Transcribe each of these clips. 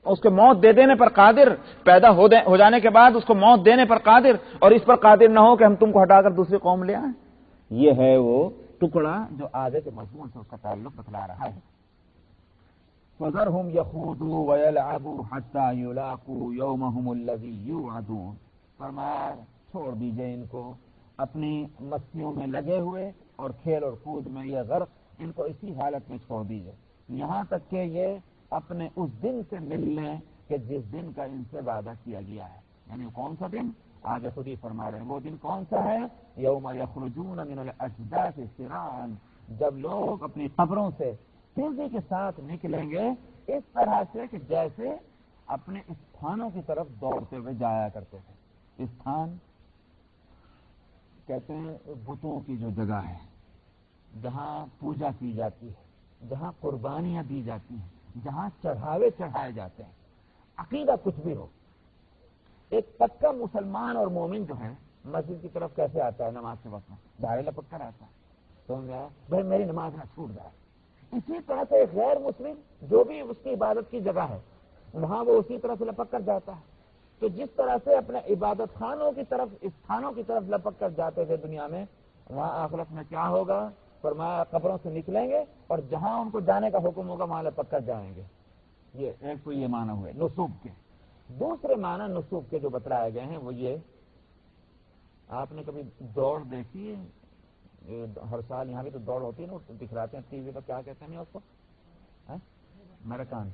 اس کے موت دے دینے پر قادر، پیدا ہو جانے کے بعد اس کو موت دینے پر قادر، اور اس پر قادر نہ ہو کہ ہم تم کو ہٹا کر دوسری قوم لے آئیں۔ یہ ہے وہ ٹکڑا جو آگے کے مضمون سے اس کا تعلق بتلا رہا ہے۔ فَذَرْهُمْ يَخُوضُوا وَيَلْعَبُوا حَتَّى يُلَاقُوا يَوْمَهُمُ الَّذِي يُوعَدُونَ، فرمایا چھوڑ دیجئے ان کو اپنی مستیوں میں لگے ہوئے اور کھیل اور کود میں، یہ غرق ان کو اسی حالت میں چھوڑ دیجئے یہاں تک کہ یہ اپنے اس دن سے مل لیں کہ جس دن کا ان سے وعدہ کیا گیا ہے۔ یعنی کون سا دن؟ آگے خود ہی فرما رہے ہیں وہ دن کون سا ہے؟ یوم یخرجون من الاجداث سراعا، جب لوگ اپنی قبروں سے تیزی کے ساتھ نکلیں گے اس طرح سے کہ جیسے اپنے استھانوں کی طرف دوڑتے ہوئے جایا کرتے تھے۔ استھان کہتے ہیں بتوں کی جو جگہ ہے جہاں پوجا کی جاتی ہے، جہاں قربانیاں دی جاتی ہیں، جہاں چڑھاوے چڑھائے جاتے ہیں، عقیدہ کچھ بھی ہو۔ ایک پکا مسلمان اور مومن جو ہے مسجد کی طرف کیسے آتا ہے نماز کے وقت میں؟ دائرے لپک کر آتا ہے، تو بھائی میری نماز نہ چھوٹ جائے۔ اسی طرح سے ایک غیر مسلم جو بھی اس کی عبادت کی جگہ ہے وہاں وہ اسی طرح سے لپک کر جاتا ہے۔ تو جس طرح سے اپنے عبادت خانوں کی طرف، استھانوں کی طرف لپک کر جاتے تھے دنیا میں، وہاں آخرت میں کیا ہوگا؟ فرمایا قبروں سے نکلیں گے اور جہاں ان کو جانے کا حکم ہوگا وہاں لپک کر جائیں گے۔ یہ ایک تو یہ معنی ہوئے نصوب کے۔ دوسرے معنی نصوب کے جو بتلائے گئے ہیں وہ یہ، آپ نے کبھی دوڑ دیکھی؟ ہر سال یہاں بھی تو دوڑ ہوتی ہے نا، دکھلاتے ہیں ٹی وی پر، کیا کہتے ہیں اس کو؟ میرکان۔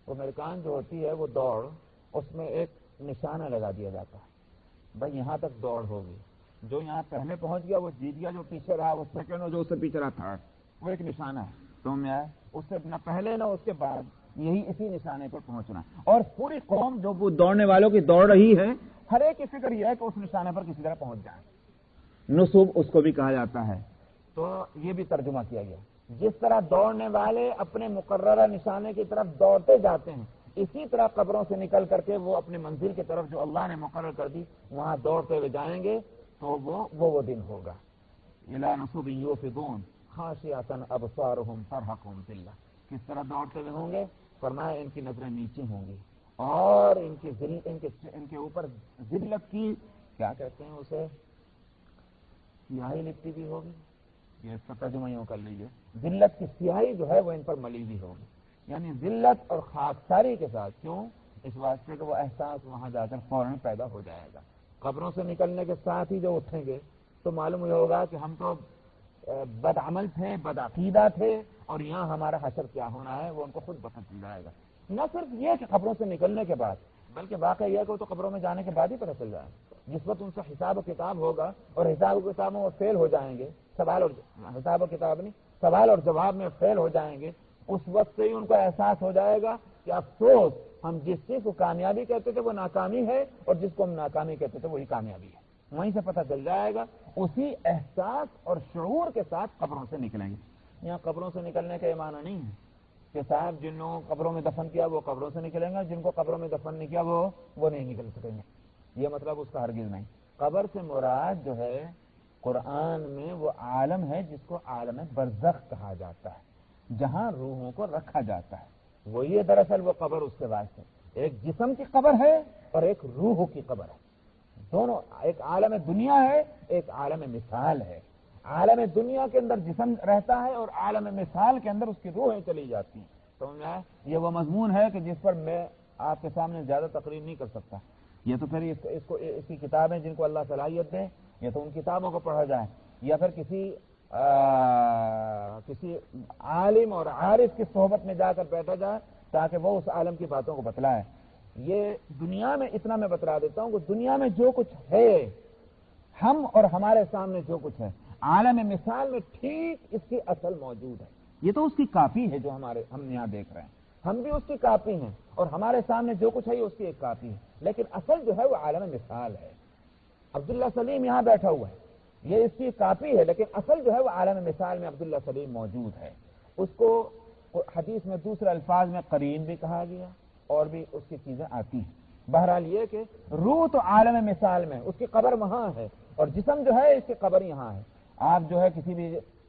وہ میرکان جو ہوتی ہے وہ دوڑ، اس میں ایک نشانہ لگا دیا جاتا ہے، بھائی یہاں تک دوڑ ہوگی، جو یہاں پہلے پہنچ گیا وہ جیت گیا، جو پیچھے رہا وہ سیکنڈ، اور جو اس سے پیچھے رہا تھرڈ، وہ ایک نشانہ ہے۔ تو میں اس سے نہ پہلے نہ اس کے بعد یہی اسی نشانے پر پہنچنا، اور پوری قوم جو وہ دوڑنے والوں کی دوڑ رہی ہے، ہر ایک کی فکر یہ ہے کہ اس نشانے پر کسی طرح پہنچ جائے۔ نصوب اس کو بھی کہا جاتا ہے۔ تو یہ بھی ترجمہ کیا گیا، جس طرح دوڑنے والے اپنے مقررہ نشانے کی طرف دوڑتے جاتے ہیں، اسی طرح قبروں سے نکل کر کے وہ اپنے منزل کی طرف جو اللہ نے مقرر کر دی وہاں دوڑتے ہوئے جائیں گے، تو وہ دن ہوگا۔ الی نصب یوفضون خاشعۃ ابصارهم ترهقهم ذلہ، کس طرح دوڑتے ہوئے ہوں گے؟ فرمایا ان کی نظریں نیچے ہوں گی اور ان کے اوپر ذلت کی، کیا کہتے ہیں اسے، سیاہی لپٹی بھی ہوگی، یہ اس کا ترجمہ یوں کر لیجیے، ذلت کی سیاہی جو ہے وہ ان پر ملی بھی ہوگی، یعنی ذلت اور خاکساری کے ساتھ۔ کیوں؟ اس واسطے کہ وہ احساس وہاں جا کر فوراً پیدا ہو جائے گا۔ قبروں سے نکلنے کے ساتھ ہی جو اٹھیں گے تو معلوم یہ ہوگا کہ ہم تو بد عمل تھے، بد عقیدہ تھے، اور یہاں ہمارا حشر کیا ہونا ہے وہ ان کو خود پتہ چل جائے گا۔ نہ صرف یہ کہ قبروں سے نکلنے کے بعد، بلکہ واقعہ یہ کہ وہ تو قبروں میں جانے کے بعد ہی پتہ چل جائے گا۔ جس وقت ان سے حساب و کتاب ہوگا اور حساب و کتاب میں وہ فیل ہو جائیں گے، حساب و کتاب نہیں، سوال اور جواب میں فیل ہو جائیں گے، اس وقت سے ہی ان کو احساس ہو جائے گا کہ افسوس، ہم جس چیز کو کامیابی کہتے تھے وہ ناکامی ہے، اور جس کو ہم ناکامی کہتے تھے وہی کامیابی ہے۔ وہیں سے پتہ چل جائے گا، اسی احساس اور شعور کے ساتھ قبروں سے نکلیں گے۔ یہاں قبروں سے نکلنے کا یہ معنی نہیں ہے کہ صاحب جن لوگوں کو قبروں میں دفن کیا وہ قبروں سے نکلیں گے، جن کو قبروں میں دفن نہیں کیا وہ نہیں نکل سکیں گے، یہ مطلب اس کا ہرگز نہیں۔ قبر سے مراد جو ہے قرآن میں وہ عالم ہے جس کو عالم برزخ کہا جاتا ہے، جہاں روحوں کو رکھا جاتا ہے، وہ یہ دراصل وہ قبر اس کے واسطے ایک جسم کی قبر ہے اور ایک روح کی قبر ہے، دونوں، ایک عالم دنیا ہے، ایک عالم مثال ہے۔ عالم دنیا کے اندر جسم رہتا ہے اور عالم مثال کے اندر اس کی روحیں چلی جاتی ہیں۔ تو یہ وہ مضمون ہے کہ جس پر میں آپ کے سامنے زیادہ تقریر نہیں کر سکتا، یہ تو پھر اس کی کتابیں جن کو اللہ صلاحیت دے، یہ تو ان کتابوں کو پڑھا جائے، یا پھر کسی عالم اور عارف کی صحبت میں جا کر بیٹھا جائے تاکہ وہ اس عالم کی باتوں کو بتلائے۔ یہ دنیا میں اتنا میں بتلا دیتا ہوں کہ دنیا میں جو کچھ ہے، ہم اور ہمارے سامنے جو کچھ ہے، عالم مثال میں ٹھیک اس کی اصل موجود ہے۔ یہ تو اس کی کاپی ہے جو ہم یہاں دیکھ رہے ہیں، ہم بھی اس کی کاپی ہیں، اور ہمارے سامنے جو کچھ ہے یہ اس کی ایک کاپی ہے، لیکن اصل جو ہے وہ عالم مثال ہے۔ عبداللہ سلیم یہاں بیٹھا ہوا ہے، یہ اس کی کاپی ہے، لیکن اصل جو ہے وہ عالم مثال میں عبداللہ سلیم موجود ہے۔ اس کو حدیث میں دوسرے الفاظ میں قرین بھی کہا گیا اور بھی اس کی چیزیں آتی ہیں۔ بہرحال یہ کہ روح تو عالم مثال میں، اس کی قبر وہاں ہے، اور جسم جو ہے اس کی قبر یہاں ہے۔ آپ جو ہے کسی بھی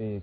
1।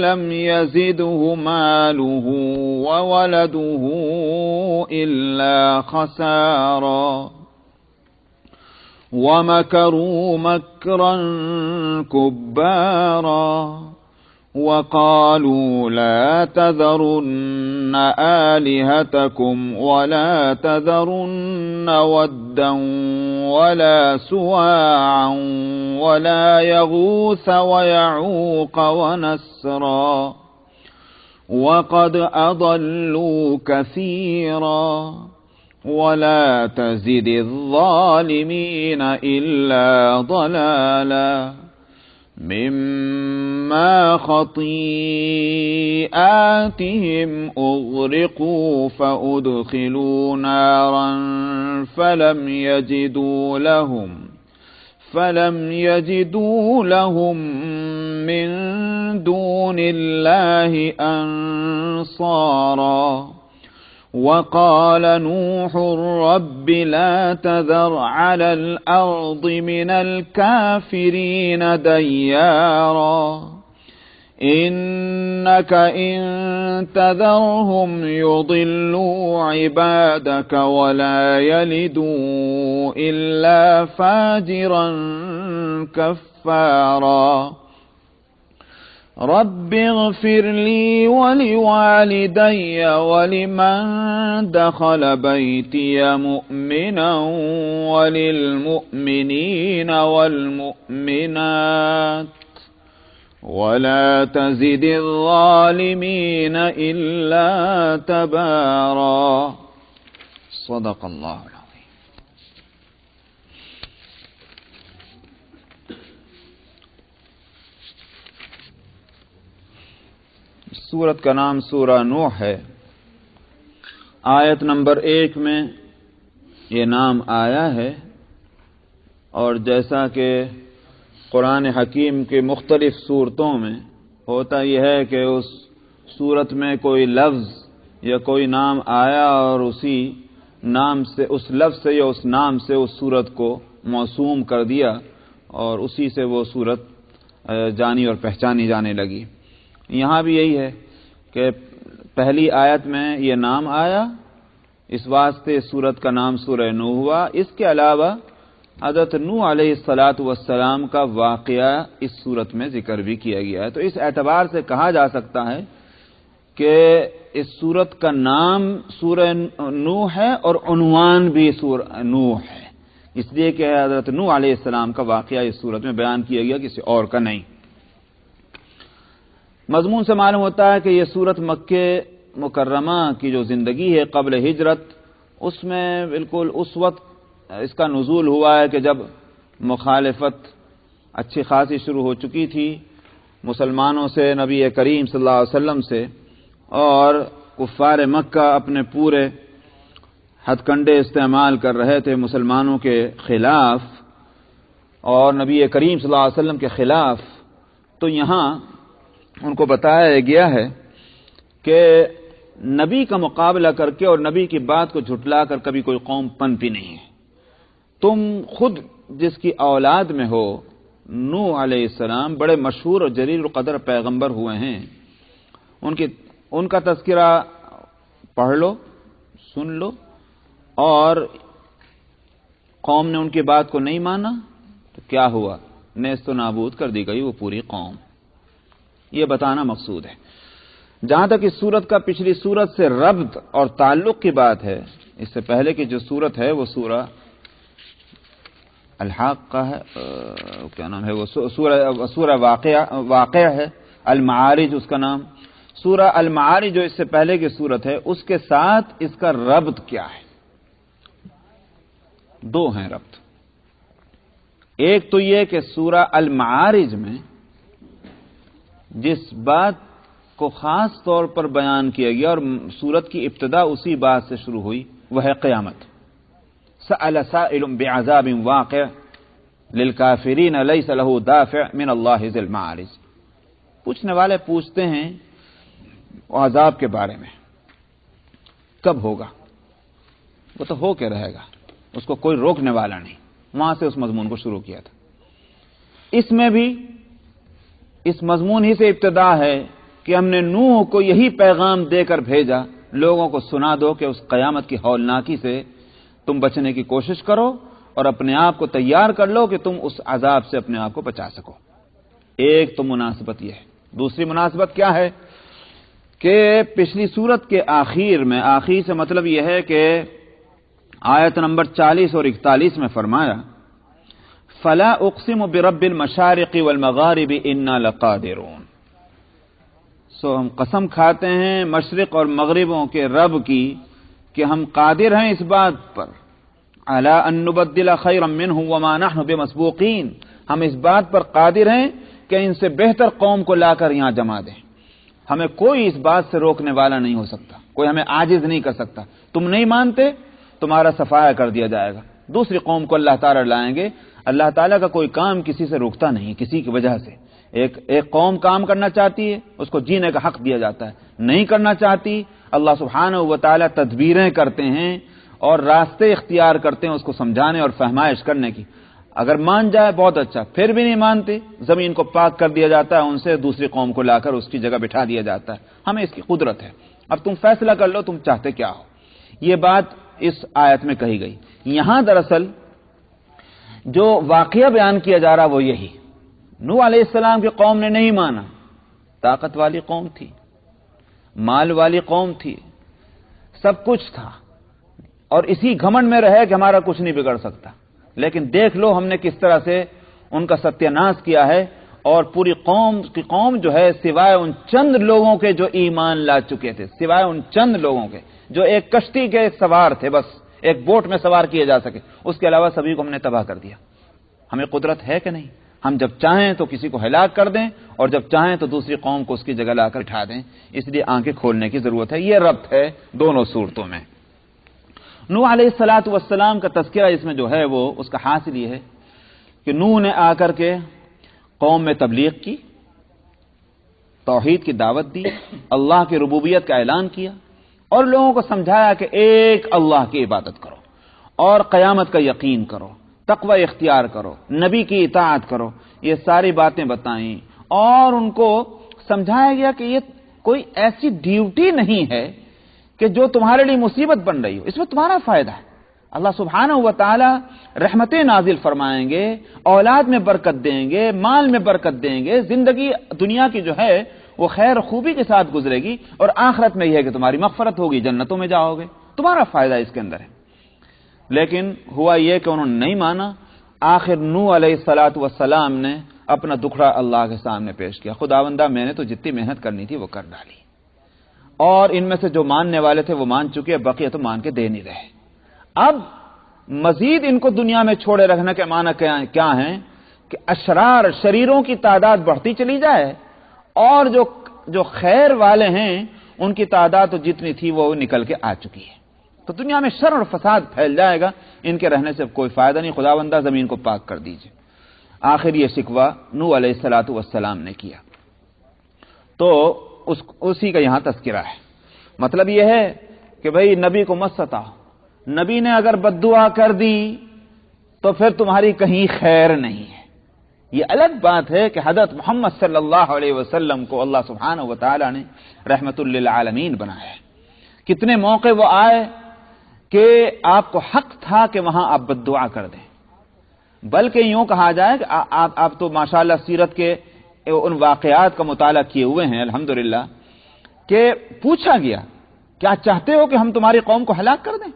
لم يزده ماله وولده إلا خسارا ومكروا مكرا كبارا وقالوا لا تذرن آلهتكم ولا تذرن ودا ولا سواعا ولا يغوث ويعوق ونسرا وقد أضلوا كثيرا ولا تزد الظالمين إلا ضلالا مما خطيئاتهم أغرقوا فأدخلوا نارا فلم يجدوا لهم من دون الله أنصارا وقال نوح رب لا تذر على الأرض من الكافرين ديارا إنك إن تذرهم يضلوا عبادك ولا يلدوا إلا فاجرا كفارا رب اغفر لي ولوالدي ولمن دخل بيتي مؤمنا وللمؤمنين والمؤمنات ولا تزد الظالمين إلا تبارا صدق الله العظيم. سورت کا نام سورہ نوح ہے. آیت نمبر 1 میں یہ نام آیا ہے، اور جیسا کہ قرآن حکیم کے مختلف صورتوں میں ہوتا یہ ہے کہ اس صورت میں کوئی لفظ یا کوئی نام آیا اور اسی نام سے، اس لفظ سے یا اس نام سے اس صورت کو موسوم کر دیا اور اسی سے وہ صورت جانی اور پہچانی جانے لگی. یہاں بھی یہی ہے کہ پہلی آیت میں یہ نام آیا، اس واسطے سورت کا نام سورہ نوح ہوا. اس کے علاوہ حضرت نوح علیہ السلام کا واقعہ اس سورت میں ذکر بھی کیا گیا ہے. تو اس اعتبار سے کہا جا سکتا ہے کہ اس سورت کا نام سورہ نوح ہے اور عنوان بھی سورہ نوح ہے، اس لیے کہ حضرت نوح علیہ السلام کا واقعہ اس سورت میں بیان کیا گیا، کسی اور کا نہیں. مضمون سے معلوم ہوتا ہے کہ یہ سورت مکہ مکرمہ کی جو زندگی ہے قبل ہجرت، اس میں بالکل اس وقت اس کا نزول ہوا ہے کہ جب مخالفت اچھی خاصی شروع ہو چکی تھی مسلمانوں سے، نبی کریم صلی اللہ علیہ وسلم سے، اور کفار مکہ اپنے پورے ہتھ کنڈے استعمال کر رہے تھے مسلمانوں کے خلاف اور نبی کریم صلی اللہ علیہ وسلم کے خلاف. تو یہاں ان کو بتایا گیا ہے کہ نبی کا مقابلہ کر کے اور نبی کی بات کو جھٹلا کر کبھی کوئی قوم پنپی نہیں ہے. تم خود جس کی اولاد میں ہو، نوح علیہ السلام بڑے مشہور اور جلیل القدر پیغمبر ہوئے ہیں، ان کا تذکرہ پڑھ لو، سن لو، اور قوم نے ان کی بات کو نہیں مانا تو کیا ہوا؟ نیست و نابود کر دی گئی وہ پوری قوم. یہ بتانا مقصود ہے. جہاں تک اس سورت کا پچھلی سورت سے ربط اور تعلق کی بات ہے، اس سے پہلے کی جو سورت ہے وہ سورہ الحاق کا ہے، کیا نام ہے وہ سورہ واقعہ ہے، المعارج اس کا نام. سورہ المعارج جو اس سے پہلے کی سورت ہے، اس کے ساتھ اس کا ربط کیا ہے؟ دو ہیں ربط. ایک تو یہ کہ سورہ المعارج میں جس بات کو خاص طور پر بیان کیا گیا اور سورت کی ابتدا اسی بات سے شروع ہوئی، وہ ہے قیامت. سأل سائل بعذاب واقع للکافرین لیس له دافع من اللہ ذی المعارج. پوچھنے والے پوچھتے ہیں عذاب کے بارے میں، کب ہوگا؟ وہ تو ہو کے رہے گا، اس کو کوئی روکنے والا نہیں. وہاں سے اس مضمون کو شروع کیا تھا. اس میں بھی اس مضمون ہی سے ابتدا ہے کہ ہم نے نوح کو یہی پیغام دے کر بھیجا، لوگوں کو سنا دو کہ اس قیامت کی ہولناکی سے تم بچنے کی کوشش کرو اور اپنے آپ کو تیار کر لو کہ تم اس عذاب سے اپنے آپ کو بچا سکو۔ ایک تو مناسبت یہ ہے۔ دوسری مناسبت کیا ہے کہ پچھلی سورت کے آخر میں، آخر سے مطلب یہ ہے کہ آیت نمبر 40 اور 41 میں فرمایا فَلَا أُقْسِمُ بِرَبِّ الْمَشَارِقِ وَالْمَغَارِبِ إِنَّا لَقَادِرُونَ، سو ہم قسم کھاتے ہیں مشرق اور مغربوں کے رب کی کہ ہم قادر ہیں اس بات پر عَلَىٰ أَن نُبَدِّلَ خَيْرًا مِّنْهُ وَمَا نَحْنُ بِمَسْبُوقِينَ، ہم اس بات پر قادر ہیں کہ ان سے بہتر قوم کو لا کر یہاں جما دیں، ہمیں کوئی اس بات سے روکنے والا نہیں ہو سکتا، کوئی ہمیں عاجز نہیں کر سکتا۔ تم نہیں مانتے، تمہارا صفایا کر دیا جائے گا، دوسری قوم کو اللہ تعالیٰ لائیں گے۔ اللہ تعالیٰ کا کوئی کام کسی سے روکتا نہیں، کسی کی وجہ سے۔ ایک قوم کام کرنا چاہتی ہے، اس کو جینے کا حق دیا جاتا ہے، نہیں کرنا چاہتی، اللہ سبحانہ و تعالیٰ تدبیریں کرتے ہیں اور راستے اختیار کرتے ہیں اس کو سمجھانے اور فہمائش کرنے کی۔ اگر مان جائے بہت اچھا، پھر بھی نہیں مانتے، زمین کو پاک کر دیا جاتا ہے، ان سے دوسری قوم کو لا کر اس کی جگہ بٹھا دیا جاتا ہے۔ ہمیں اس کی قدرت ہے، اب تم فیصلہ کر لو تم چاہتے کیا ہو۔ یہ بات اس آیت میں کہی گئی۔ یہاں دراصل جو واقعہ بیان کیا جا رہا وہ یہی، نوح علیہ السلام کی قوم نے نہیں مانا، طاقت والی قوم تھی، مال والی قوم تھی، سب کچھ تھا، اور اسی گھمنڈ میں رہے کہ ہمارا کچھ نہیں بگڑ سکتا۔ لیکن دیکھ لو ہم نے کس طرح سے ان کا ستیہ ناش کیا ہے، اور پوری قوم جو ہے سوائے ان چند لوگوں کے جو ایمان لا چکے تھے، سوائے ان چند لوگوں کے جو ایک کشتی کے سوار تھے، بس ایک بوٹ میں سوار کیے جا سکے، اس کے علاوہ سبھی کو ہم نے تباہ کر دیا۔ ہمیں قدرت ہے کہ نہیں؟ ہم جب چاہیں تو کسی کو ہلاک کر دیں اور جب چاہیں تو دوسری قوم کو اس کی جگہ لا کر اٹھا دیں، اس لیے آنکھیں کھولنے کی ضرورت ہے۔ یہ ربط ہے دونوں صورتوں میں۔ نوح علیہ السلام کا تذکرہ اس میں جو ہے وہ اس کا حاصل یہ ہے کہ نوح نے آ کر کے قوم میں تبلیغ کی، توحید کی دعوت دی، اللہ کی ربوبیت کا اعلان کیا اور لوگوں کو سمجھایا کہ ایک اللہ کی عبادت کرو اور قیامت کا یقین کرو، تقوی اختیار کرو، نبی کی اطاعت کرو، یہ ساری باتیں بتائیں اور ان کو سمجھایا گیا کہ یہ کوئی ایسی ڈیوٹی نہیں ہے کہ جو تمہارے لیے مصیبت بن رہی ہو، اس میں تمہارا فائدہ ہے۔ اللہ سبحانہ و تعالی رحمتیں نازل فرمائیں گے، اولاد میں برکت دیں گے، مال میں برکت دیں گے، زندگی دنیا کی جو ہے وہ خیر خوبی کے ساتھ گزرے گی، اور آخرت میں یہ ہے کہ تمہاری مغفرت ہوگی، جنتوں میں جاؤ گے، تمہارا فائدہ اس کے اندر ہے۔ لیکن ہوا یہ کہ انہوں نے نہیں مانا۔ آخر نوح علیہ السلام نے اپنا دکھڑا اللہ کے سامنے پیش کیا، خداوندہ میں نے تو جتنی محنت کرنی تھی وہ کر ڈالی، اور ان میں سے جو ماننے والے تھے وہ مان چکے، بقیہ تو مان کے دے نہیں رہے۔ اب مزید ان کو دنیا میں چھوڑے رکھنے کے معنی کیا ہیں کہ اشرار، شریروں کی تعداد بڑھتی چلی جائے اور جو خیر والے ہیں ان کی تعداد تو جتنی تھی وہ نکل کے آ چکی ہے، تو دنیا میں شر اور فساد پھیل جائے گا، ان کے رہنے سے کوئی فائدہ نہیں، خداوندہ زمین کو پاک کر دیجئے۔ آخر یہ شکوہ نوح علیہ السلام نے کیا، تو اسی کا یہاں تذکرہ ہے۔ مطلب یہ ہے کہ بھئی نبی کو مت ستاؤ، نبی نے اگر بد دعا کر دی تو پھر تمہاری کہیں خیر نہیں ہے۔ یہ الگ بات ہے کہ حضرت محمد صلی اللہ علیہ وسلم کو اللہ سبحانہ و تعالی نے رحمت للعالمین بنایا ہے۔ کتنے موقع وہ آئے کہ آپ کو حق تھا کہ وہاں آپ بد دعا کر دیں، بلکہ یوں کہا جائے کہ آپ تو ماشاءاللہ سیرت کے ان واقعات کا مطالعہ کیے ہوئے ہیں الحمدللہ، کہ پوچھا گیا کیا چاہتے ہو کہ ہم تمہاری قوم کو ہلاک کر دیں؟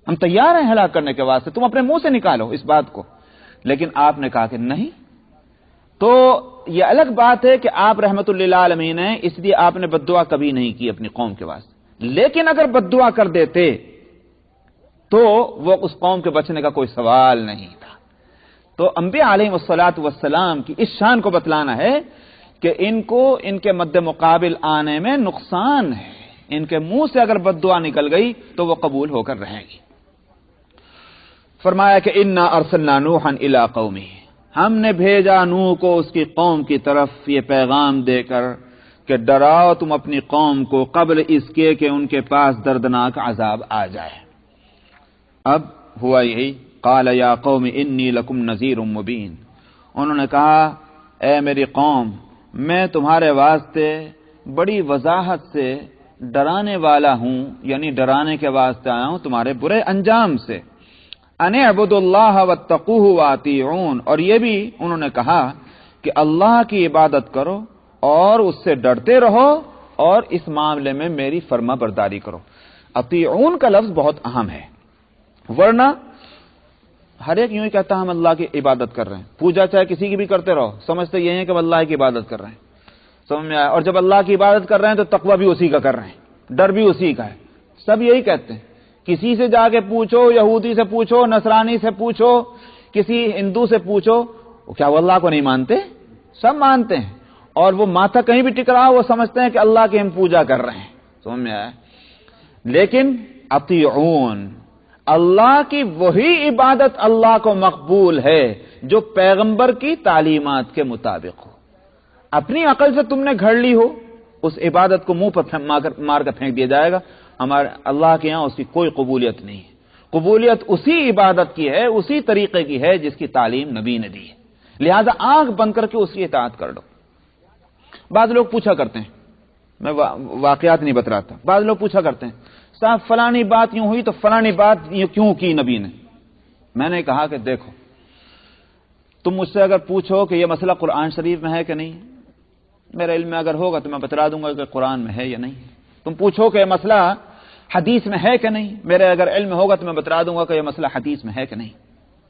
ہم تیار ہیں ہلاک کرنے کے واسطے، تم اپنے منہ سے نکالو اس بات کو، لیکن آپ نے کہا کہ نہیں۔ تو یہ الگ بات ہے کہ آپ رحمت للعالمین ہیں، اس لیے آپ نے بد دعا کبھی نہیں کی اپنی قوم کے واسطے، لیکن اگر بد دعا کر دیتے تو وہ اس قوم کے بچنے کا کوئی سوال نہیں تھا۔ تو انبیاء علیہ السلام کی اس شان کو بتلانا ہے کہ ان کو ان کے مد مقابل آنے میں نقصان ہے، ان کے منہ سے اگر بد دعا نکل گئی تو وہ قبول ہو کر رہے گی۔ فرمایا کہ انا ارسلنا نوحا الی قومہ، ہم نے بھیجا نوح کو اس کی قوم کی طرف یہ پیغام دے کر کہ ڈراؤ تم اپنی قوم کو قبل اس کے کہ ان کے پاس دردناک عذاب آ جائے۔ اب ہوا یہی، قال یا قوم انی لکم نذیر مبین، انہوں نے کہا اے میری قوم، میں تمہارے واسطے بڑی وضاحت سے ڈرانے والا ہوں، یعنی ڈرانے کے واسطے آیا ہوں تمہارے برے انجام سے۔ ان اعبدوا اللہ واتقوہ واطیعون، اور یہ بھی انہوں نے کہا کہ اللہ کی عبادت کرو اور اس سے ڈرتے رہو اور اس معاملے میں میری فرما برداری کرو۔ اطیعون کا لفظ بہت اہم ہے، ورنہ ہر ایک یوں ہی کہتا ہے ہم اللہ کی عبادت کر رہے ہیں، پوجا چاہے کسی کی بھی کرتے رہو، سمجھتے یہ ہیں کہ ہم اللہ کی عبادت کر رہے ہیں، سمجھ میں آیا؟ اور جب اللہ کی عبادت کر رہے ہیں تو تقوی بھی اسی کا کر رہے ہیں، ڈر بھی اسی کا ہے، سب یہی کہتے ہیں۔ کسی سے جا کے پوچھو، یہودی سے پوچھو، نصرانی سے پوچھو، کسی ہندو سے پوچھو، کیا وہ اللہ کو نہیں مانتے؟ سب مانتے ہیں، اور وہ ماتھا کہیں بھی ٹک رہا وہ سمجھتے ہیں کہ اللہ کی ہم پوجا کر رہے ہیں، سمجھ میں آیا؟ لیکن اطیعون، اللہ کی وہی عبادت اللہ کو مقبول ہے جو پیغمبر کی تعلیمات کے مطابق ہو۔ اپنی عقل سے تم نے گھڑ لی ہو، اس عبادت کو منہ پر مار کر پھینک دیا جائے گا، ہمارے اللہ کے ہاں اس کی کوئی قبولیت نہیں ہے۔ قبولیت اسی عبادت کی ہے، اسی طریقے کی ہے جس کی تعلیم نبی نے دی ہے، لہذا آنکھ بند کر کے اس کی اطاعت کر لو۔ بعض لوگ پوچھا کرتے ہیں، میں واقعات نہیں بتلاتا، بعض لوگ پوچھا کرتے ہیں صاحب فلانی بات یوں ہوئی تو فلانی بات یوں کیوں کی نبی نے؟ میں نے کہا کہ دیکھو، تم مجھ سے اگر پوچھو کہ یہ مسئلہ قرآن شریف میں ہے کہ نہیں، میرے علم میں اگر ہوگا تو میں بتلا دوں گا کہ قرآن میں ہے یا نہیں۔ تم پوچھو کہ یہ مسئلہ حدیث میں ہے کہ نہیں، میرے اگر علم ہوگا تو میں بتلا دوں گا کہ یہ مسئلہ حدیث میں ہے کہ نہیں۔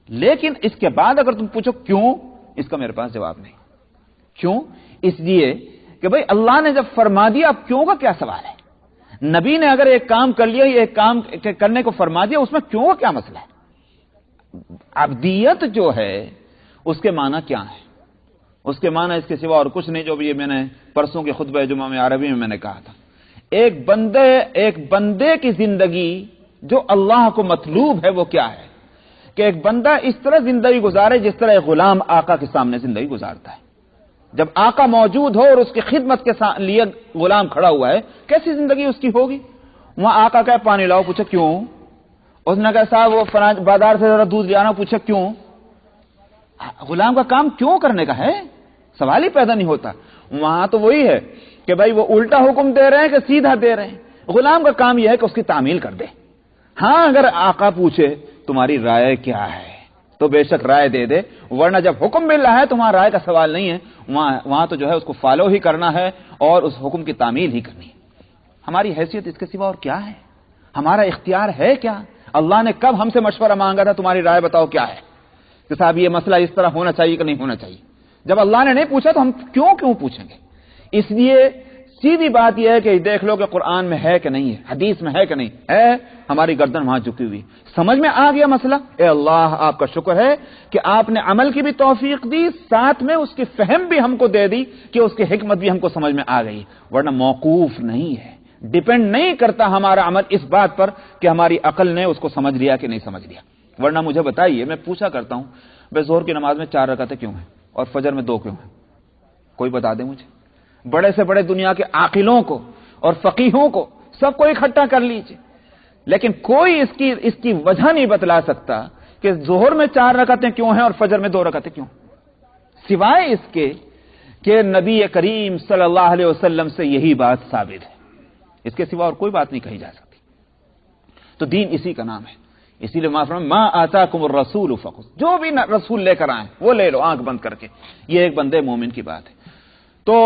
لیکن اس کے بعد اگر تم پوچھو کیوں، اس کا میرے پاس جواب نہیں۔ کیوں؟ اس لیے کہ بھئی اللہ نے جب فرما دیا، اب کیوں کا کیا سوال ہے؟ نبی نے اگر ایک کام کر لیا، ایک کام کرنے کو فرما دیا، اس میں کیوں کا کیا مسئلہ ہے؟ عبدیت جو ہے اس کے معنی کیا ہے؟ اس کے معنی اس کے سوا اور کچھ نہیں، جو بھی میں نے پرسوں کے خطبہ جمعہ میں عربی میں نے کہا تھا۔ ایک بندے کی زندگی جو اللہ کو مطلوب ہے وہ کیا ہے؟ کہ ایک بندہ اس طرح زندگی گزارے جس طرح ایک غلام آقا کے سامنے زندگی گزارتا ہے۔ جب آقا موجود ہو اور اس کی خدمت کے لیے غلام کھڑا ہوا ہے، کیسی زندگی اس کی ہوگی؟ وہاں آقا کہے پانی لاؤ، پوچھے کیوں؟ اس نے کہا صاحب وہ بازار سے ذرا دودھ لے آنا، پوچھے کیوں؟ غلام کا کام کیوں کرنے کا ہے؟ سوال ہی پیدا نہیں ہوتا۔ وہاں تو وہی ہے کہ بھائی وہ الٹا حکم دے رہے ہیں کہ سیدھا دے رہے ہیں۔ غلام کا کام یہ ہے کہ اس کی تعمیل کر دے۔ ہاں اگر آقا پوچھے تمہاری رائے کیا ہے تو بے شک رائے دے دے، ورنہ جب حکم مل رہا ہے تو وہاں رائے کا سوال نہیں ہے، وہاں تو جو ہے اس کو فالو ہی کرنا ہے اور اس حکم کی تعمیل ہی کرنی ہے۔ ہماری حیثیت اس کے سوا اور کیا ہے؟ ہمارا اختیار ہے کیا؟ اللہ نے کب ہم سے مشورہ مانگا تھا تمہاری رائے بتاؤ کیا ہے کہ صاحب یہ مسئلہ اس طرح ہونا چاہیے کہ نہیں ہونا چاہیے؟ جب اللہ نے نہیں پوچھا تو ہم کیوں پوچھیں گے؟ اس لیے سیدھی بات یہ ہے کہ دیکھ لو کہ قرآن میں ہے کہ نہیں ہے، حدیث میں ہے کہ نہیں ہے، ہماری گردن وہاں جھکی ہوئی، سمجھ میں آ گیا مسئلہ، اے اللہ آپ کا شکر ہے کہ آپ نے عمل کی بھی توفیق دی، ساتھ میں اس کی فہم بھی ہم کو دے دی کہ اس کی حکمت بھی ہم کو سمجھ میں آ گئی، ورنہ موقوف نہیں ہے، ڈیپینڈ نہیں کرتا ہمارا عمل اس بات پر کہ ہماری عقل نے اس کو سمجھ لیا کہ نہیں سمجھ لیا۔ ورنہ مجھے بتائیے، میں پوچھا کرتا ہوں بے ظہر کی نماز میں 4 رکعتیں کیوں ہیں اور فجر میں 2 کیوں ہیں؟ کوئی بتا دے مجھے۔ بڑے سے بڑے دنیا کے عاقلوں کو اور فقیہوں کو سب کو اکٹھا کر لیجیے، لیکن کوئی اس کی وجہ نہیں بتلا سکتا کہ ظہر میں 4 رکعتیں کیوں ہیں اور فجر میں 2 رکعتیں کیوں، سوائے اس کے کہ نبی کریم صلی اللہ علیہ وسلم سے یہی بات ثابت ہے، اس کے سوا اور کوئی بات نہیں کہی جا سکتی۔ تو دین اسی کا نام ہے، اسی لیے ما آتاکم الرسول فخذوہ، جو بھی رسول لے کر آئیں وہ لے لو آنکھ بند کر کے، یہ ایک بندے مومن کی بات ہے۔ تو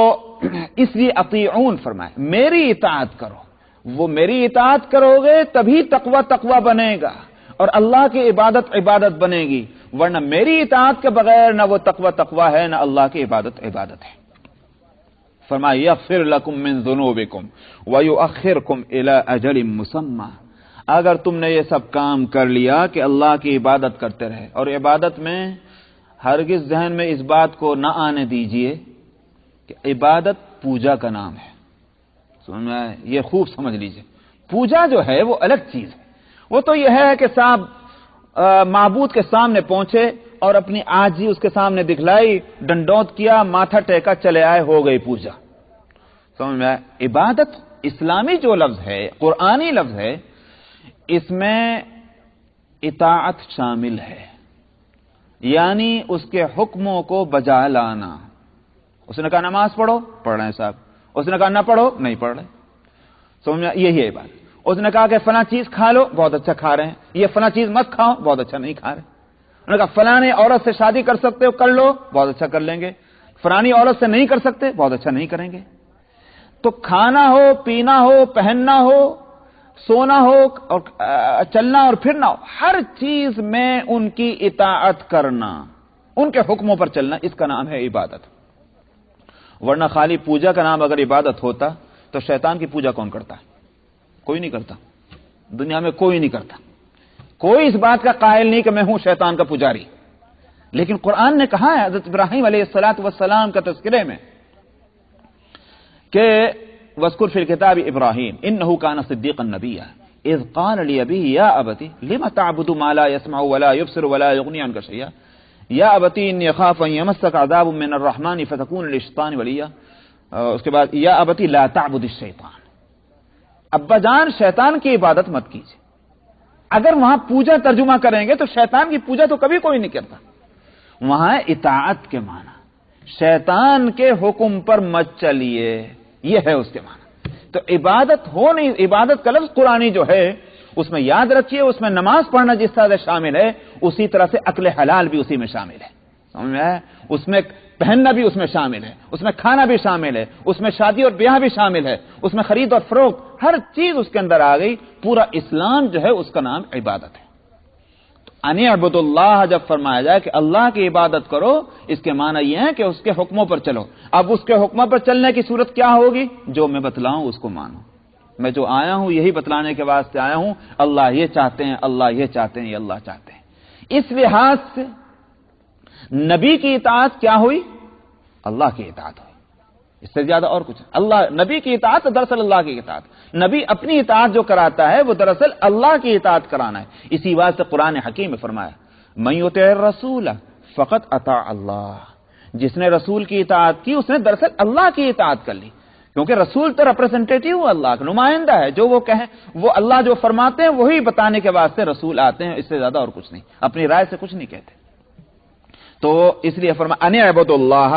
اس لیے اطیعون فرمائے، میری اطاعت کرو، وہ میری اطاعت کرو گے تبھی تقوی بنے گا اور اللہ کی عبادت بنے گی، ورنہ میری اطاعت کے بغیر نہ وہ تقوی ہے نہ اللہ کی عبادت ہے۔ فرمایا یغفر لکم من ذنوبکم ویؤخرکم الی اجل مسمی، اگر تم نے یہ سب کام کر لیا کہ اللہ کی عبادت کرتے رہے، اور عبادت میں ہرگز ذہن میں اس بات کو نہ آنے دیجئے کہ عبادت پوجا کا نام ہے، یہ خوب سمجھ لیجئے، پوجا جو ہے وہ الگ چیز ہے، وہ تو یہ ہے کہ صاحب معبود کے سامنے پہنچے اور اپنی عاجزی اس کے سامنے دکھلائی، ڈنڈوت کیا، ماتھا ٹیکا، چلے آئے، ہو گئی پوجا، سمجھ میں آئے؟ عبادت اسلامی جو لفظ ہے، قرآنی لفظ ہے، اس میں اطاعت شامل ہے، یعنی اس کے حکموں کو بجا لانا. اس نے کہا نماز پڑھو، پڑھ رہے ہیں صاحب. اس نے کہا نہ پڑھو، نہیں پڑھ رہے. سمجھ میں یہی ہے بات. اس نے کہا کہ فلاں چیز کھا لو، بہت اچھا کھا رہے ہیں. یہ فلاں چیز مت کھاؤ، بہت اچھا نہیں کھا رہے. انہوں نے کہا فلاں عورت سے شادی کر سکتے ہو، کر لو، بہت اچھا کر لیں گے. فلانی عورت سے نہیں کر سکتے، بہت اچھا نہیں کریں گے. تو کھانا ہو، پینا ہو، پہننا ہو، سونا ہو اور چلنا اور پھرنا ہو، ہر چیز میں ان کی اطاعت کرنا، ان کے حکموں پر چلنا، اس کا نام ہے عبادت. ورنہ خالی پوجا کا نام اگر عبادت ہوتا تو شیطان کی پوجا کون کرتا ہے؟ کوئی نہیں کرتا. دنیا میں کوئی نہیں کرتا. کوئی اس بات کا قائل نہیں کہ میں ہوں شیطان کا پجاری. لیکن قرآن نے کہا ہے حضرت ابراہیم علیہ السلام کا تذکرے میں کہ وَاذْكُرْ فِي الْكِتَابِ إِبْرَاهِيمَ إِنَّهُ كَانَ صِدِّيقًا نَبِيًّا إِذْ قَالَ لِأَبِيهِ يَا أَبَتِ لِمَ تَعْبُدُ مَا لَا يَسْمَعُ وَلَا يُبْصِرُ وَلَا يُغْنِي عَنكَ شَيْئًا يَا أَبَتِ إِنِّي أَخَافُ أَن يَمَسَّكَ عَذَابٌ مِّنَ الرَّحْمَنِ فَتَكُونَ لِلشَّيْطَانِ وَلِيًّا. اس کے بعد یا أَبَتِ لَا تَعْبُدِ الشَّيْطَانَ. ابا جان شیطان کی عبادت مت کیجیے. اگر وہاں پوجا ترجمہ کریں گے تو شیطان کی پوجا تو کبھی کوئی نہیں کرتا. وہاں اطاعت کے معنی، شیطان کے حکم پر مت چلیے، یہ ہے اس کے معنی. تو عبادت ہو نہیں، عبادت کا لفظ قرآنی جو ہے اس میں یاد رکھیے، اس میں نماز پڑھنا جس طرح سے شامل ہے اسی طرح سے اکل حلال بھی اسی میں شامل ہے. سمجھ میں آیا؟ اس میں پہننا بھی اس میں شامل ہے، اس میں کھانا بھی شامل ہے، اس میں شادی اور بیاہ بھی شامل ہے، اس میں خرید اور فروخت، ہر چیز اس کے اندر آ گئی. پورا اسلام جو ہے اس کا نام عبادت ہے. ان اعبدوا اللہ جب فرمایا جائے کہ اللہ کی عبادت کرو، اس کے معنی یہ ہے کہ اس کے حکموں پر چلو. اب اس کے حکموں پر چلنے کی صورت کیا ہوگی؟ جو میں بتلاؤں اس کو مانو. میں جو آیا ہوں یہی بتلانے کے واسطے آیا ہوں. اللہ یہ چاہتے ہیں، اللہ یہ چاہتے ہیں، یہ اللہ چاہتے ہیں. اس لحاظ سے نبی کی اطاعت کیا ہوئی؟ اللہ کی اطاعت ہوئی. اس سے زیادہ اور کچھ. اللہ نبی کی اطاعت دراصل اللہ کی اطاعت. نبی اپنی اطاعت جو کراتا ہے وہ دراصل اللہ کی اطاعت کرانا ہے. اسی بات سے قرآن حکیم میں فرمایا من یطع الرسول فقط اطاع اللہ. جس نے رسول کی اطاعت کی اس نے دراصل اللہ کی اطاعت کر لی، کیونکہ رسول تو ریپرزینٹیٹیو اللہ کا نمائندہ ہے. جو وہ کہیں، وہ اللہ جو فرماتے ہیں وہی بتانے کے واسطے رسول آتے ہیں. اس سے زیادہ اور کچھ نہیں، اپنی رائے سے کچھ نہیں کہتے. تو اس لیے فرمایا ان اعبدوا اللہ،